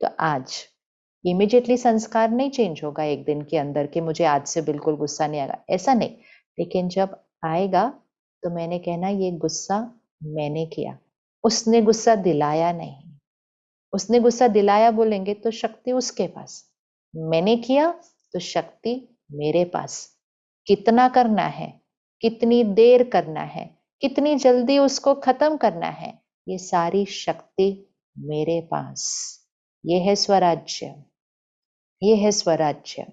तो आज इमिडिएटली संस्कार नहीं चेंज होगा एक दिन के अंदर कि मुझे आज से बिल्कुल गुस्सा नहीं आएगा, ऐसा नहीं। लेकिन जब आएगा तो मैंने कहना ये गुस्सा मैंने किया, उसने गुस्सा दिलाया नहीं। उसने गुस्सा दिलाया बोलेंगे तो शक्ति उसके पास, मैंने किया तो शक्ति मेरे पास। कितना करना है, कितनी देर करना है, कितनी जल्दी उसको खत्म करना है, ये सारी शक्ति मेरे पास। ये है स्वराज्य, ये है स्वराज्य।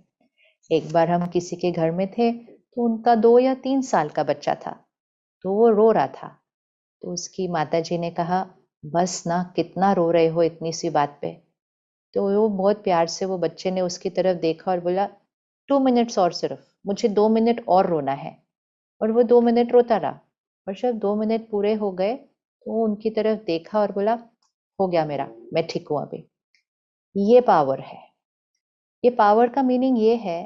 एक बार हम किसी के घर में थे तो उनका 2 या 3 साल का बच्चा था, तो वो रो रहा था। तो उसकी माताजी ने कहा बस ना, कितना रो रहे हो इतनी सी बात पे। तो वो बहुत प्यार से वो बच्चे ने उसकी तरफ देखा और बोला 2 मिनट्स और, सिर्फ मुझे 2 मिनट और रोना है। और वो 2 मिनट रोता रहा। और जब 2 मिनट पूरे हो गए तो वो उनकी तरफ देखा और बोला हो गया मेरा, मैं ठीक हूं अभी। ये पावर है। ये पावर का मीनिंग ये है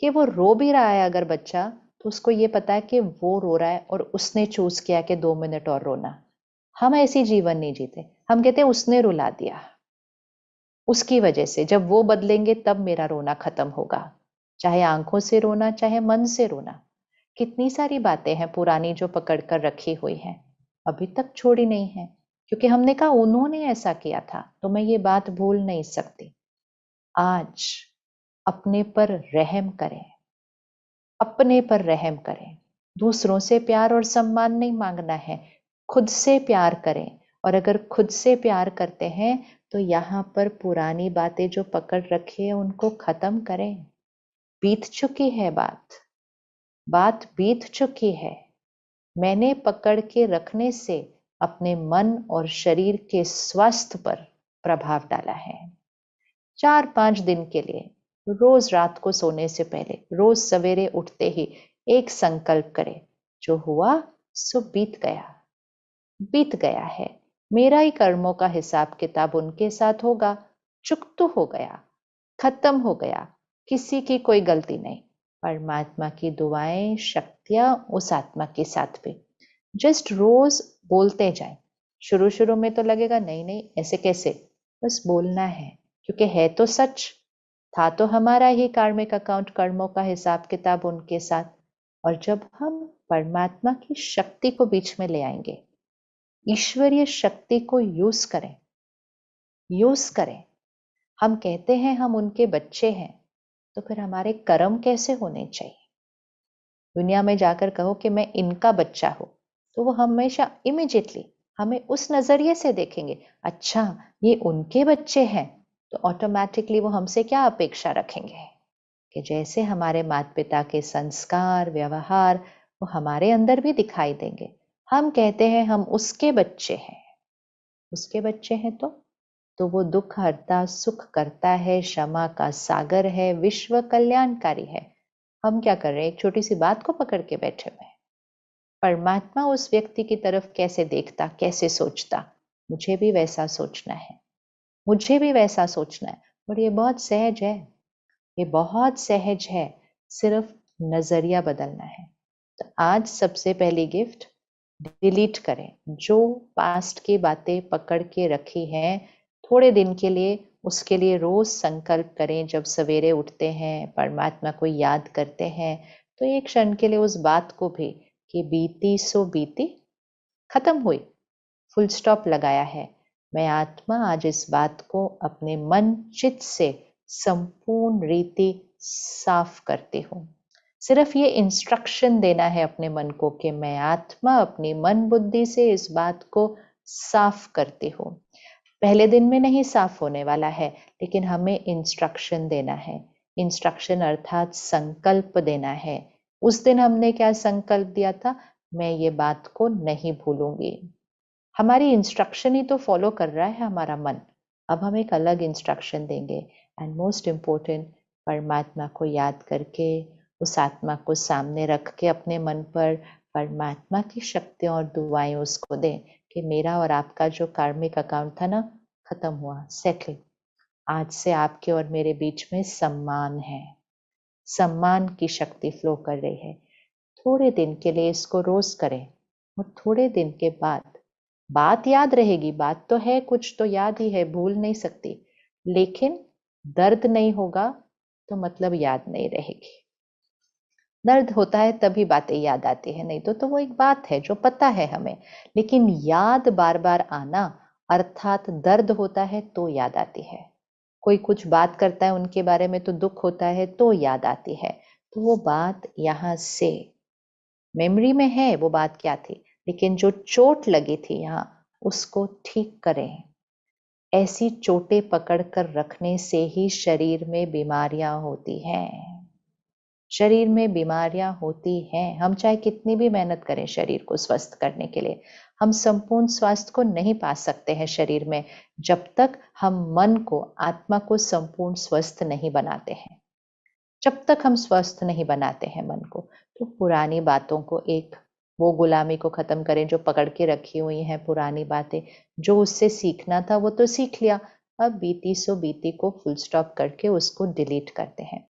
कि वो रो भी रहा है अगर बच्चा, तो उसको ये पता है कि वो रो रहा है और उसने चूज किया कि 2 मिनट और रोना। हम ऐसी जीवन नहीं जीते, हम कहते हैं उसने रुला दिया, उसकी वजह से जब वो बदलेंगे तब मेरा रोना खत्म होगा। चाहे आंखों से रोना, चाहे मन से रोना। कितनी सारी बातें हैं पुरानी जो पकड़ कर रखी हुई हैं, अभी तक छोड़ी नहीं है, क्योंकि हमने कहा उन्होंने ऐसा किया था तो मैं ये बात भूल नहीं सकती। आज अपने पर रहम करें, अपने पर रहम करें। दूसरों से प्यार और सम्मान नहीं मांगना है, खुद से प्यार करें। और अगर खुद से प्यार करते हैं तो यहाँ पर पुरानी बातें जो पकड़ रखी है उनको खत्म करें। बीत चुकी है बात, बात बीत चुकी है। मैंने पकड़ के रखने से अपने मन और शरीर के स्वास्थ्य पर प्रभाव डाला है। 4-5 दिन के लिए रोज रात को सोने से पहले, रोज सवेरे उठते ही एक संकल्प करें, जो हुआ सो बीत गया, बीत गया है। मेरा ही कर्मों का हिसाब किताब उनके साथ होगा, चुक तो हो गया, खत्म हो गया, किसी की कोई गलती नहीं। परमात्मा की दुआएं, शक्तियां उस आत्मा के साथ भी। जस्ट रोज बोलते जाए। शुरू शुरू में तो लगेगा नहीं नहीं ऐसे कैसे, बस बोलना है, क्योंकि है तो सच। था तो हमारा ही कार्मिक अकाउंट, कर्मों का हिसाब किताब उनके साथ। और जब हम परमात्मा की शक्ति को बीच में ले आएंगे, ईश्वरीय शक्ति को यूज करें, यूज करें। हम कहते हैं हम उनके बच्चे हैं, तो फिर हमारे कर्म कैसे होने चाहिए। दुनिया में जाकर कहो कि मैं इनका बच्चा हूं, तो वो हमेशा इमिजिएटली हमें उस नजरिए से देखेंगे, अच्छा ये उनके बच्चे हैं, तो ऑटोमेटिकली वो हमसे क्या अपेक्षा रखेंगे कि जैसे हमारे माता पिता के संस्कार व्यवहार वो हमारे अंदर भी दिखाई देंगे। हम कहते हैं हम उसके बच्चे हैं, उसके बच्चे हैं तो वो दुख हरता सुख करता है, क्षमा का सागर है, विश्व कल्याणकारी है। हम क्या कर रहे हैं, एक छोटी सी बात को पकड़ के बैठे हुए हैं। परमात्मा उस व्यक्ति की तरफ कैसे देखता, कैसे सोचता, मुझे भी वैसा सोचना है, मुझे भी वैसा सोचना है। और ये बहुत सहज है, ये बहुत सहज है, सिर्फ नजरिया बदलना है। तो आज सबसे पहली गिफ्ट, डिलीट करें जो पास्ट की बातें पकड़ के रखी हैं। थोड़े दिन के लिए उसके लिए रोज संकल्प करें, जब सवेरे उठते हैं परमात्मा को याद करते हैं, तो एक क्षण के लिए उस बात को भी कि बीती सो बीती, खत्म हुई, फुल स्टॉप लगाया है। मैं आत्मा आज इस बात को अपने मन चित्त से संपूर्ण रीति साफ करती हूँ। सिर्फ ये इंस्ट्रक्शन देना है अपने मन को कि मैं आत्मा अपनी मन बुद्धि से इस बात को साफ करती हूँ। पहले दिन में नहीं साफ होने वाला है, लेकिन हमें इंस्ट्रक्शन देना है। इंस्ट्रक्शन अर्थात संकल्प देना है। उस दिन हमने क्या संकल्प दिया था, मैं ये बात को नहीं भूलूंगी। हमारी इंस्ट्रक्शन ही तो फॉलो कर रहा है हमारा मन। अब हम एक अलग इंस्ट्रक्शन देंगे। एंड मोस्ट इम्पोर्टेंट, परमात्मा को याद करके, उस आत्मा को सामने रख के अपने मन पर परमात्मा की शक्तियां और दुआएं उसको दें कि मेरा और आपका जो कार्मिक अकाउंट था ना, खत्म हुआ, सेटल। आज से आपके और मेरे बीच में सम्मान है, सम्मान की शक्ति फ्लो कर रही है। थोड़े दिन के लिए इसको रोज करें और थोड़े दिन के बाद बात याद रहेगी। बात तो है कुछ, तो याद ही है, भूल नहीं सकती। लेकिन दर्द नहीं होगा तो मतलब याद नहीं रहेगी। दर्द होता है तभी बातें याद आती है, नहीं तो वो एक बात है जो पता है हमें। लेकिन याद बार बार आना, अर्थात दर्द होता है तो याद आती है। कोई कुछ बात करता है उनके बारे में तो दुख होता है तो याद आती है। तो वो बात यहाँ से मेमोरी में है, वो बात क्या थी, लेकिन जो चोट लगी थी यहाँ, उसको ठीक करें। ऐसी चोटें पकड़ कर रखने से ही शरीर में बीमारियां होती हैं। शरीर में बीमारियां होती हैं। हम चाहे कितनी भी मेहनत करें शरीर को स्वस्थ करने के लिए, हम संपूर्ण स्वास्थ्य को नहीं पा सकते हैं शरीर में, जब तक हम मन को, आत्मा को संपूर्ण स्वस्थ नहीं बनाते हैं। जब तक हम स्वस्थ नहीं बनाते हैं मन को, तो पुरानी बातों को, एक वो गुलामी को खत्म करें जो पकड़ के रखी हुई हैं पुरानी बातें। जो उससे सीखना था वो तो सीख लिया, अब बीती सो बीती को फुल स्टॉप करके उसको डिलीट करते हैं।